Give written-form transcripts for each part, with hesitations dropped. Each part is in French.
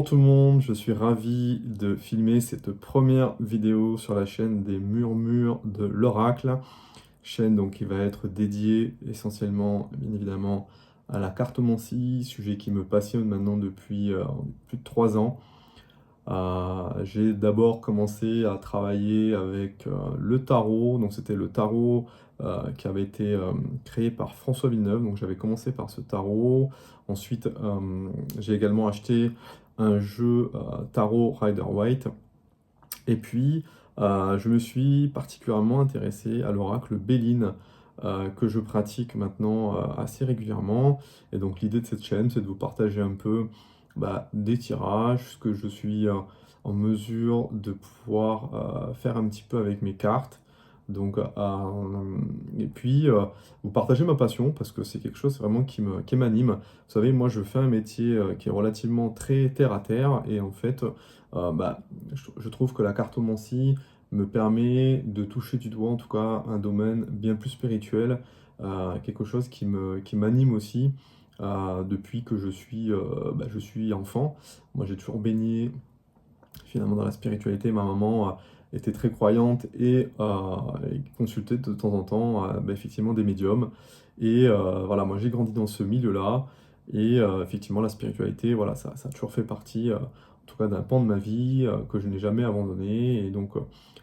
Bonjour tout le monde, je suis ravi de filmer cette première vidéo sur la chaîne des murmures de l'oracle, chaîne donc qui va être dédiée essentiellement, bien évidemment, à la cartomancie, sujet qui me passionne maintenant depuis plus de 3 ans. J'ai d'abord commencé à travailler avec le tarot, donc c'était le tarot qui avait été créé par François Villeneuve, donc j'avais commencé par ce tarot. Ensuite, j'ai également acheté un jeu tarot Rider-Waite, et puis je me suis particulièrement intéressé à l'oracle Béline, que je pratique maintenant assez régulièrement. Et donc l'idée de cette chaîne, c'est de vous partager un peu des tirages, ce que je suis en mesure de pouvoir faire un petit peu avec mes cartes. Donc, et puis, vous partager ma passion, parce que c'est quelque chose vraiment qui m'anime. Vous savez, moi, je fais un métier qui est relativement très terre à terre, et en fait, je trouve que la cartomancie me permet de toucher du doigt, en tout cas, un domaine bien plus spirituel, quelque chose qui m'anime aussi depuis que je suis enfant. Moi, j'ai toujours baigné finalement dans la spiritualité. Ma maman était très croyante et consultait de temps en temps effectivement des médiums. Et voilà, moi j'ai grandi dans ce milieu-là. Et effectivement, la spiritualité, voilà, ça a toujours fait partie, en tout cas, d'un pan de ma vie que je n'ai jamais abandonné. Et donc,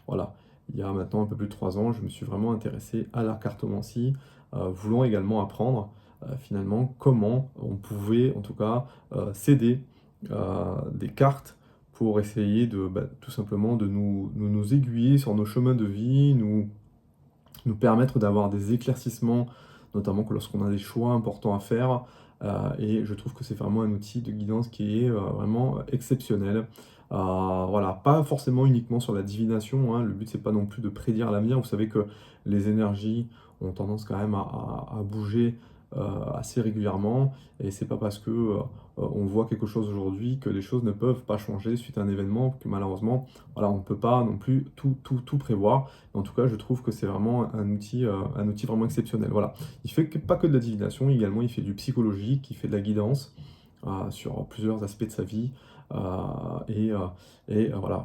voilà, il y a maintenant un peu plus de 3 ans, je me suis vraiment intéressé à la cartomancie, voulant également apprendre finalement comment on pouvait, en tout cas, s'aider des cartes pour essayer tout simplement de nous aiguiller sur nos chemins de vie, nous permettre d'avoir des éclaircissements, notamment que lorsqu'on a des choix importants à faire. Et je trouve que c'est vraiment un outil de guidance qui est vraiment exceptionnel. Voilà, pas forcément uniquement sur la divination, hein. Le but c'est pas non plus de prédire l'avenir. Vous savez que les énergies ont tendance quand même à bouger assez régulièrement, et c'est pas parce que on voit quelque chose aujourd'hui que les choses ne peuvent pas changer suite à un événement, que malheureusement, voilà, on ne peut pas non plus tout prévoir. En tout cas, je trouve que c'est vraiment un outil vraiment exceptionnel. Voilà. Il fait pas que de la divination, également il fait du psychologique, il fait de la guidance sur plusieurs aspects de sa vie. Voilà,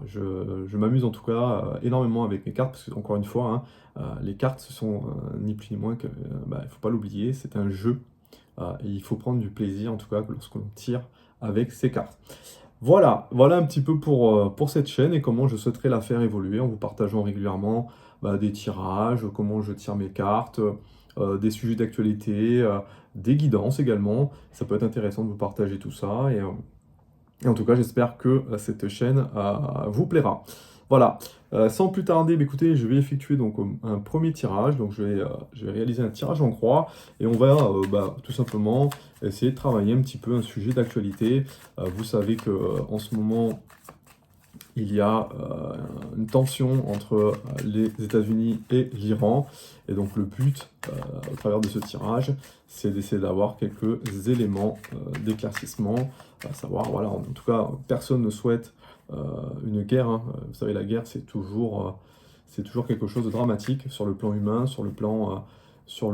je m'amuse en tout cas énormément avec mes cartes, parce que encore une fois, hein, les cartes, ce sont ni plus ni moins que, il ne faut pas l'oublier, c'est un jeu. Et il faut prendre du plaisir, en tout cas, lorsqu'on tire avec ces cartes. Voilà un petit peu pour cette chaîne et comment je souhaiterais la faire évoluer, en vous partageant régulièrement des tirages, comment je tire mes cartes, des sujets d'actualité, des guidances également. Ça peut être intéressant de vous partager tout ça. Et en tout cas, j'espère que cette chaîne vous plaira. Voilà. Sans plus tarder, écoutez, je vais effectuer donc un premier tirage. Donc je vais réaliser un tirage en croix, et on va tout simplement essayer de travailler un petit peu un sujet d'actualité. Vous savez que en ce moment, il y a une tension entre les États-Unis et l'Iran. Et donc le but, au travers de ce tirage, c'est d'essayer d'avoir quelques éléments d'éclaircissement, à savoir, voilà, en tout cas, personne ne souhaite une guerre, hein. Vous savez, la guerre, c'est toujours quelque chose de dramatique sur le plan humain, sur le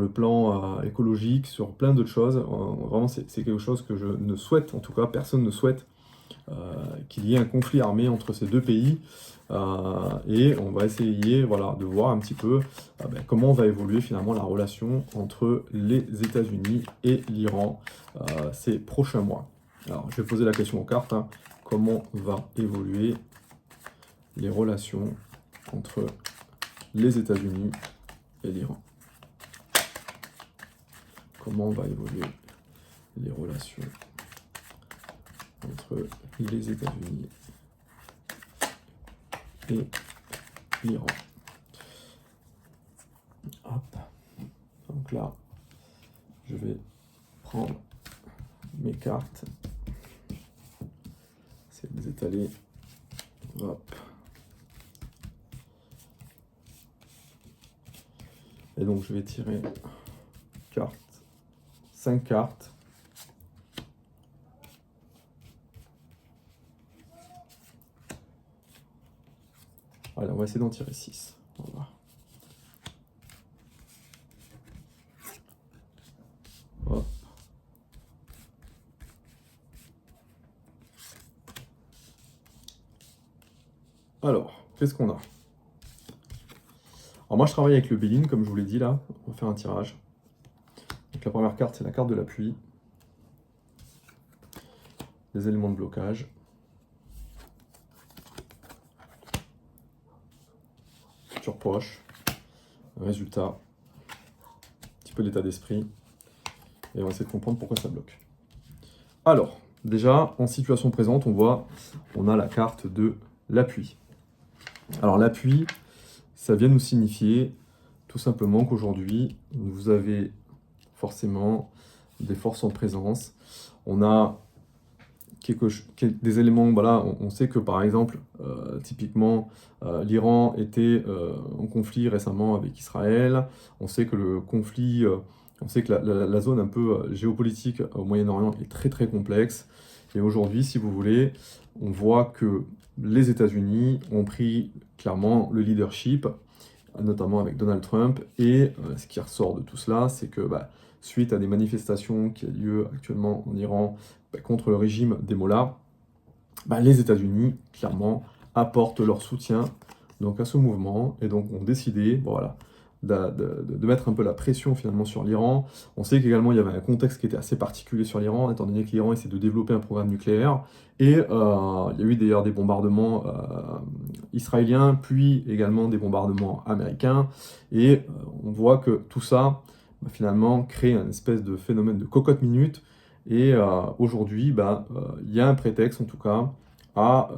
plan écologique, sur plein d'autres choses. Vraiment, c'est quelque chose que je ne souhaite, en tout cas, personne ne souhaite qu'il y ait un conflit armé entre ces deux pays. Et on va essayer, voilà, de voir un petit peu comment va évoluer finalement la relation entre les États-Unis et l'Iran ces prochains mois. Alors, je vais poser la question aux cartes, hein. Comment va évoluer les relations entre les États-Unis et l'Iran? Comment va évoluer les relations entre les États-Unis et l'Iran? Hop. Donc là, je vais prendre mes cartes, c'est de les étaler. Hop. Et donc je vais tirer 5 cartes. Allez, on va essayer d'en tirer 6. Voilà. Hop. Alors, qu'est-ce qu'on a? Alors moi, je travaille avec le Béline, comme je vous l'ai dit là. On va faire un tirage. Donc la première carte, c'est la carte de l'appui. Les éléments de blocage. Futur proche. Résultat. Un petit peu l'état d'esprit. Et on va essayer de comprendre pourquoi ça bloque. Alors, déjà, en situation présente, on a la carte de l'appui. Alors l'appui, ça vient nous signifier tout simplement qu'aujourd'hui, vous avez forcément des forces en présence. On a des éléments, voilà, on sait que par exemple, typiquement, l'Iran était en conflit récemment avec Israël. On sait que le conflit, on sait que la zone un peu géopolitique au Moyen-Orient est très très complexe. Et aujourd'hui, si vous voulez, on voit que les États-Unis ont pris clairement le leadership, notamment avec Donald Trump. Et ce qui ressort de tout cela, c'est que suite à des manifestations qui ont lieu actuellement en Iran contre le régime des mollahs, les États-Unis, clairement, apportent leur soutien donc, à ce mouvement et donc ont décidé voilà, de mettre un peu la pression finalement sur l'Iran. On sait qu'également il y avait un contexte qui était assez particulier sur l'Iran, étant donné que l'Iran essaie de développer un programme nucléaire. Et il y a eu d'ailleurs des bombardements israéliens, puis également des bombardements américains. Et on voit que tout ça, finalement, crée un espèce de phénomène de cocotte minute. Et aujourd'hui, il y a un prétexte, en tout cas, à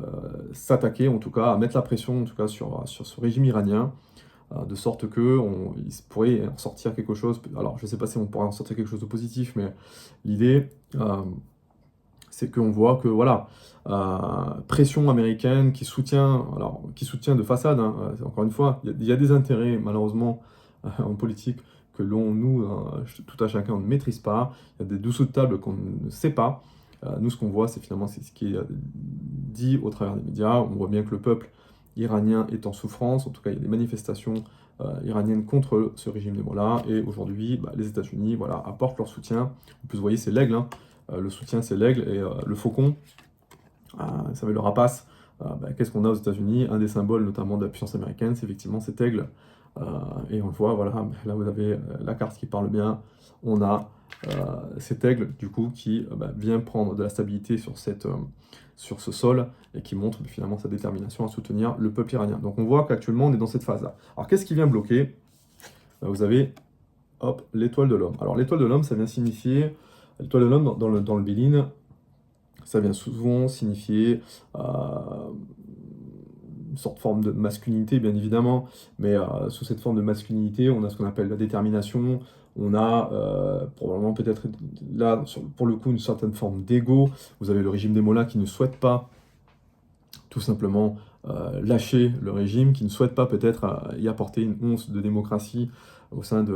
s'attaquer, en tout cas, à mettre la pression, en tout cas, sur ce régime iranien, de sorte qu'il pourrait en sortir quelque chose. Alors, je ne sais pas si on pourrait en sortir quelque chose de positif, mais l'idée, c'est qu'on voit que, voilà, pression américaine qui soutient de façade, hein, encore une fois, il y a des intérêts, malheureusement, en politique, que nous, tout à chacun, on ne maîtrise pas. Il y a des dessous de table qu'on ne sait pas. Nous, ce qu'on voit, c'est finalement ce qui est dit au travers des médias. On voit bien que le peuple iranien est en souffrance. En tout cas, il y a des manifestations iraniennes contre ce régime des mollahs. Et aujourd'hui, les États-Unis apportent leur soutien. En plus, vous voyez, c'est l'aigle. Hein. Le soutien, c'est l'aigle. Et le faucon, ça va le rapace. Qu'est-ce qu'on a aux États-Unis? Un des symboles, notamment de la puissance américaine, c'est effectivement cet aigle. Et on le voit, voilà, là vous avez la carte qui parle bien. On a cet aigle, du coup, qui vient prendre de la stabilité sur ce sol et qui montre finalement sa détermination à soutenir le peuple iranien. Donc on voit qu'actuellement, on est dans cette phase-là. Alors qu'est-ce qui vient bloquer? Vous avez, hop, l'étoile de l'homme. Alors l'étoile de l'homme, ça vient signifier, l'étoile de l'homme dans le Béline, ça vient souvent signifier une sorte de forme de masculinité, bien évidemment, mais sous cette forme de masculinité, on a ce qu'on appelle la détermination, on a probablement peut-être là, pour le coup, une certaine forme d'ego. Vous avez le régime des mollahs qui ne souhaite pas tout simplement lâcher le régime, qui ne souhaite pas peut-être y apporter une once de démocratie au sein de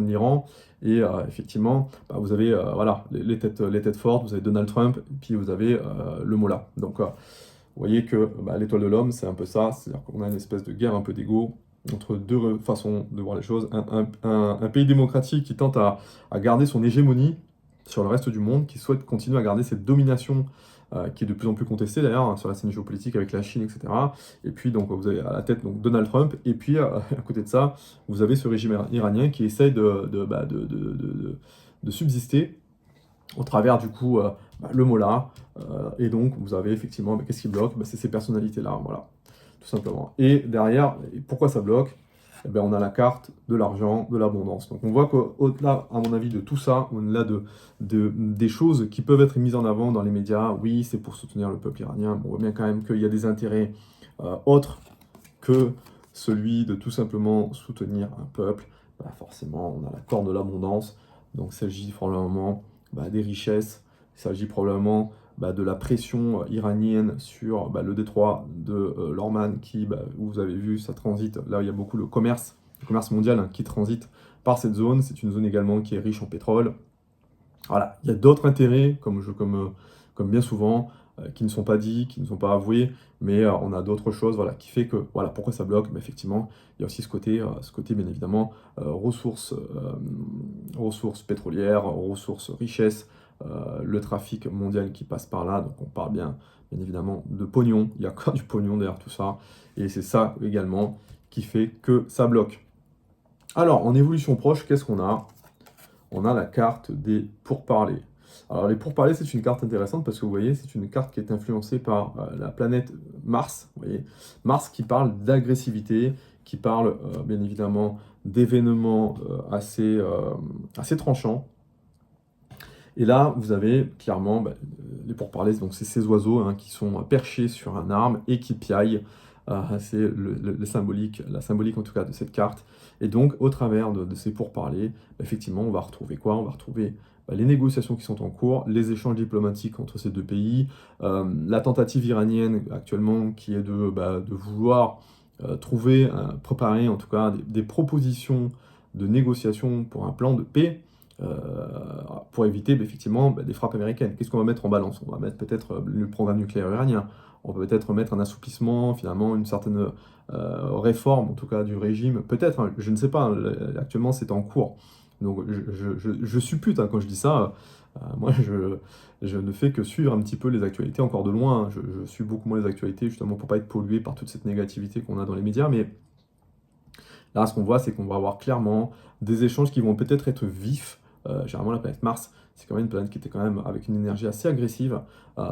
l'Iran. Et effectivement, vous avez voilà, les têtes fortes, vous avez Donald Trump, et puis vous avez le mollah. Donc vous voyez que l'étoile de l'homme, c'est un peu ça, c'est-à-dire qu'on a une espèce de guerre un peu d'ego entre deux façons de voir les choses. Un pays démocratique qui tente à garder son hégémonie sur le reste du monde, qui souhaite continuer à garder cette domination qui est de plus en plus contestée d'ailleurs hein, sur la scène géopolitique avec la Chine, etc. Et puis donc vous avez à la tête donc, Donald Trump, et puis à côté de ça, vous avez ce régime iranien qui essaye de subsister au travers du coup le mollah, et donc vous avez effectivement, qu'est-ce qui bloque? C'est ces personnalités-là, voilà, tout simplement. Et derrière, pourquoi ça bloque? On a la carte de l'argent, de l'abondance. Donc on voit qu'au-delà, à mon avis, de tout ça, au-delà des choses qui peuvent être mises en avant dans les médias, oui, c'est pour soutenir le peuple iranien, on voit bien quand même qu'il y a des intérêts autres que celui de tout simplement soutenir un peuple. Forcément, on a la corne de l'abondance, donc il s'agit probablement des richesses, il s'agit probablement de la pression iranienne sur le détroit de l'Orman, qui, vous avez vu, ça transite, là il y a beaucoup le commerce mondial hein, qui transite par cette zone. C'est une zone également qui est riche en pétrole. Voilà, il y a d'autres intérêts, comme bien souvent, qui ne sont pas dits, qui ne sont pas avoués, mais on a d'autres choses voilà, qui fait que, voilà, pourquoi ça bloque? Effectivement, il y a aussi ce côté bien évidemment, ressources pétrolières, ressources, richesses, le trafic mondial qui passe par là, donc on parle bien évidemment de pognon, il y a encore du pognon derrière tout ça, et c'est ça également qui fait que ça bloque. Alors, en évolution proche, qu'est-ce qu'on a? On a la carte des pourparlers. Alors, les pourparlers, c'est une carte intéressante parce que vous voyez, c'est une carte qui est influencée par la planète Mars. Vous voyez, Mars qui parle d'agressivité, qui parle bien évidemment d'événements assez tranchants. Et là, vous avez clairement les pourparlers, donc c'est ces oiseaux hein, qui sont perchés sur un arbre et qui piaillent. C'est le symbolique, la symbolique en tout cas de cette carte. Et donc, au travers de ces pourparlers, effectivement, on va retrouver quoi? On va retrouver les négociations qui sont en cours, les échanges diplomatiques entre ces deux pays, la tentative iranienne actuellement qui est de vouloir préparer en tout cas des propositions de négociation pour un plan de paix. Pour éviter effectivement des frappes américaines. Qu'est-ce qu'on va mettre en balance? On va mettre peut-être le programme nucléaire iranien, on va peut-être mettre un assouplissement, finalement une certaine réforme, en tout cas du régime, peut-être, hein, je ne sais pas, hein, actuellement c'est en cours. Donc je suppute hein, quand je dis ça, moi je ne fais que suivre un petit peu les actualités encore de loin, hein. Je suis beaucoup moins les actualités justement pour pas être pollué par toute cette négativité qu'on a dans les médias, mais là ce qu'on voit c'est qu'on va avoir clairement des échanges qui vont peut-être être vifs. Généralement, la planète Mars, c'est quand même une planète qui était quand même avec une énergie assez agressive.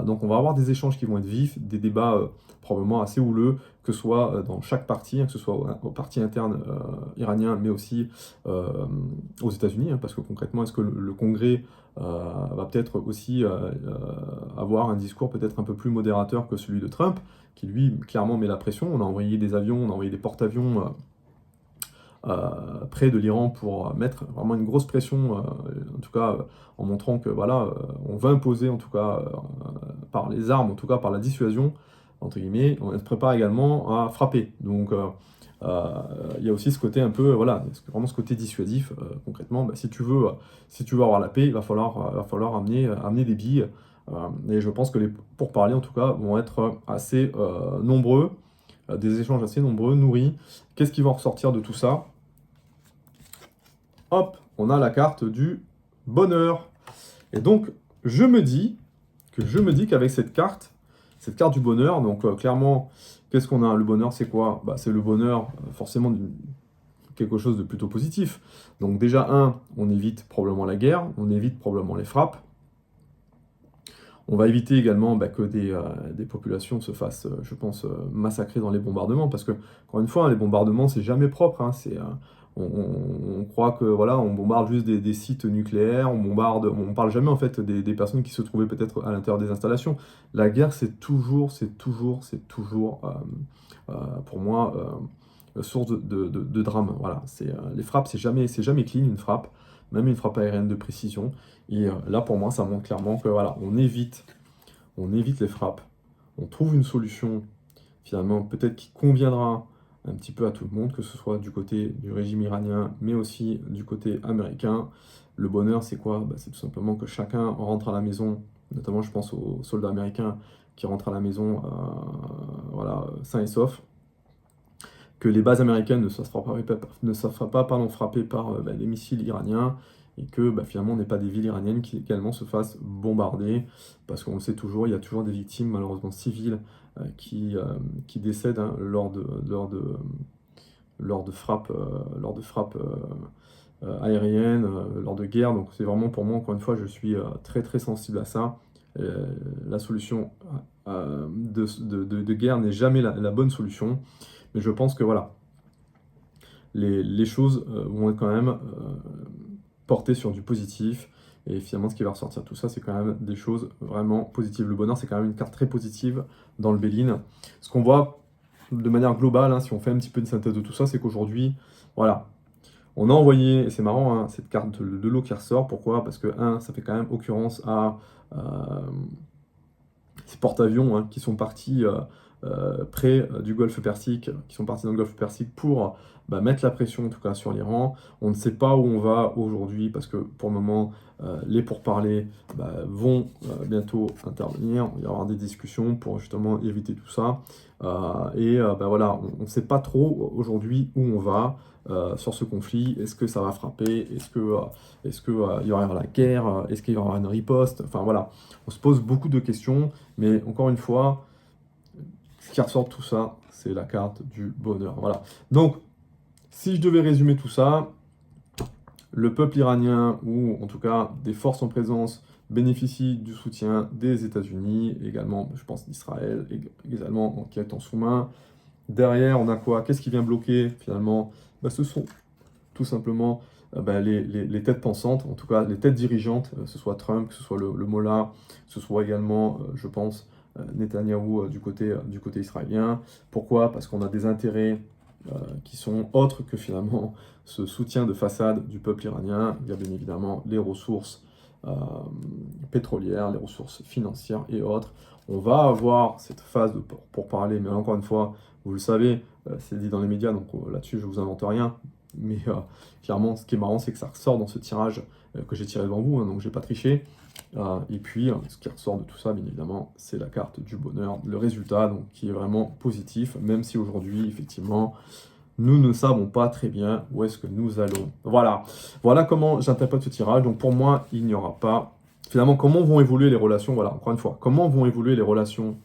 Donc, on va avoir des échanges qui vont être vifs, des débats probablement assez houleux, que ce soit dans chaque parti, hein, que ce soit au parti interne iranien, mais aussi aux États-Unis, hein, parce que concrètement, est-ce que le Congrès va peut-être aussi avoir un discours peut-être un peu plus modérateur que celui de Trump, qui lui, clairement, met la pression. On a envoyé des avions, on a envoyé des porte-avions près de l'Iran pour mettre vraiment une grosse pression, en tout cas en montrant que voilà, on va imposer en tout cas par les armes, en tout cas par la dissuasion, entre guillemets, on se prépare également à frapper. Donc il y a aussi ce côté un peu, voilà, vraiment ce côté dissuasif, concrètement, si tu veux avoir la paix, il va falloir amener des billes, et je pense que les pourparlers en tout cas vont être assez nombreux, des échanges assez nombreux, nourris. Qu'est-ce qui va en ressortir de tout ça? Hop, on a la carte du bonheur. Et donc, je me dis qu'avec cette carte du bonheur, donc clairement, qu'est-ce qu'on a? Le bonheur, c'est quoi? C'est le bonheur, forcément, quelque chose de plutôt positif. Donc déjà, on évite probablement la guerre, on évite probablement les frappes. On va éviter également que des populations se fassent, je pense, massacrer dans les bombardements, parce que, encore une fois, hein, les bombardements, c'est jamais propre, hein, on croit que voilà, on bombarde juste des sites nucléaires, on parle jamais en fait des personnes qui se trouvaient peut-être à l'intérieur des installations. La guerre, c'est toujours, pour moi, source de drame. Voilà, les frappes, c'est jamais clean une frappe, même une frappe aérienne de précision. Et là, pour moi, ça montre clairement que voilà, on évite les frappes, on trouve une solution finalement peut-être qui conviendra un petit peu à tout le monde, que ce soit du côté du régime iranien, mais aussi du côté américain. Le bonheur, c'est quoi? C'est tout simplement que chacun rentre à la maison, notamment je pense aux soldats américains qui rentrent à la maison voilà, sains et saufs, que les bases américaines ne se fassent pas frappées par les missiles iraniens, et que finalement on n'ait pas des villes iraniennes qui également se fassent bombarder, parce qu'on le sait toujours, il y a toujours des victimes malheureusement civiles qui décèdent hein, lors de frappes aériennes, lors de guerres. Donc c'est vraiment pour moi, encore une fois, je suis très très sensible à ça. La solution de guerre n'est jamais la bonne solution, mais je pense que voilà, les choses vont être quand même portées sur du positif. Et finalement, ce qui va ressortir de tout ça, c'est quand même des choses vraiment positives. Le bonheur, c'est quand même une carte très positive dans le Béline. Ce qu'on voit de manière globale, hein, si on fait un petit peu une synthèse de tout ça, c'est qu'aujourd'hui, voilà, on a envoyé, et c'est marrant, hein, cette carte de l'eau qui ressort. Pourquoi? Parce que, ça fait quand même occurrence à ces porte-avions hein, qui sont partis près du Golfe Persique, qui sont partis dans le Golfe Persique pour mettre la pression en tout cas sur l'Iran. On ne sait pas où on va aujourd'hui parce que pour le moment, les pourparlers vont bientôt intervenir. Il va y avoir des discussions pour justement éviter tout ça. Voilà, on ne sait pas trop aujourd'hui où on va sur ce conflit. Est-ce que ça va frapper? Est-ce que il y aura la guerre? Est-ce qu'il y aura une riposte? Enfin voilà, on se pose beaucoup de questions, mais encore une fois, ce qui ressort de tout ça, c'est la carte du bonheur. Voilà. Donc, si je devais résumer tout ça, le peuple iranien, ou en tout cas des forces en présence, bénéficie du soutien des États-Unis, également, je pense, d'Israël, également qui est en sous-main. Derrière, on a quoi? Qu'est-ce qui vient bloquer finalement? Ce sont tout simplement les têtes pensantes, en tout cas les têtes dirigeantes, que ce soit Trump, que ce soit le Mollah, que ce soit également, je pense, Netanyahou du côté israélien. Pourquoi? Parce qu'on a des intérêts qui sont autres que finalement ce soutien de façade du peuple iranien. Il y a bien évidemment les ressources pétrolières, les ressources financières et autres. On va avoir cette phase pour parler, mais encore une fois, vous le savez, c'est dit dans les médias, donc là-dessus je vous invente rien. Mais clairement, ce qui est marrant, c'est que ça ressort dans ce tirage que j'ai tiré devant vous, hein, donc j'ai pas triché. Et puis, ce qui ressort de tout ça, bien évidemment, c'est la carte du bonheur, le résultat, donc, qui est vraiment positif, même si aujourd'hui, effectivement, nous ne savons pas très bien où est-ce que nous allons. Voilà, voilà comment j'interprète ce tirage. Donc pour moi, il n'y aura pas... Finalement, comment vont évoluer les relations? Voilà, encore une fois, comment vont évoluer les relations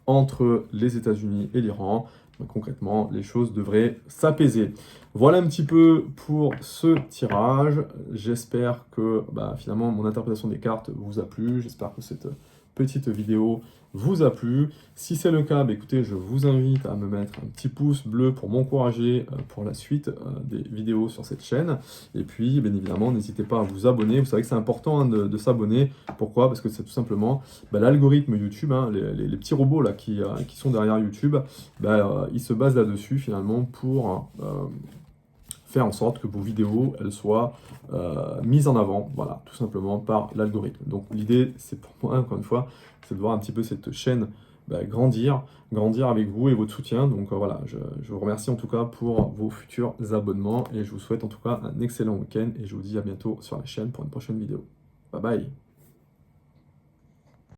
entre les États-Unis et l'Iran? Concrètement, les choses devraient s'apaiser. Voilà un petit peu pour ce tirage. J'espère que finalement mon interprétation des cartes vous a plu. J'espère que cette petite vidéo vous a plu. Si c'est le cas, écoutez, je vous invite à me mettre un petit pouce bleu pour m'encourager pour la suite des vidéos sur cette chaîne. Et puis, bien évidemment, n'hésitez pas à vous abonner. Vous savez que c'est important de s'abonner. Pourquoi? Parce que c'est tout simplement l'algorithme YouTube, hein, les petits robots là, qui sont derrière YouTube, ils se basent là-dessus finalement pour faire en sorte que vos vidéos elles soient mises en avant, voilà, tout simplement par l'algorithme. Donc l'idée, c'est pour moi, encore une fois, c'est de voir un petit peu cette chaîne grandir avec vous et votre soutien. Donc voilà, je vous remercie en tout cas pour vos futurs abonnements et je vous souhaite en tout cas un excellent week-end et je vous dis à bientôt sur la chaîne pour une prochaine vidéo. Bye bye!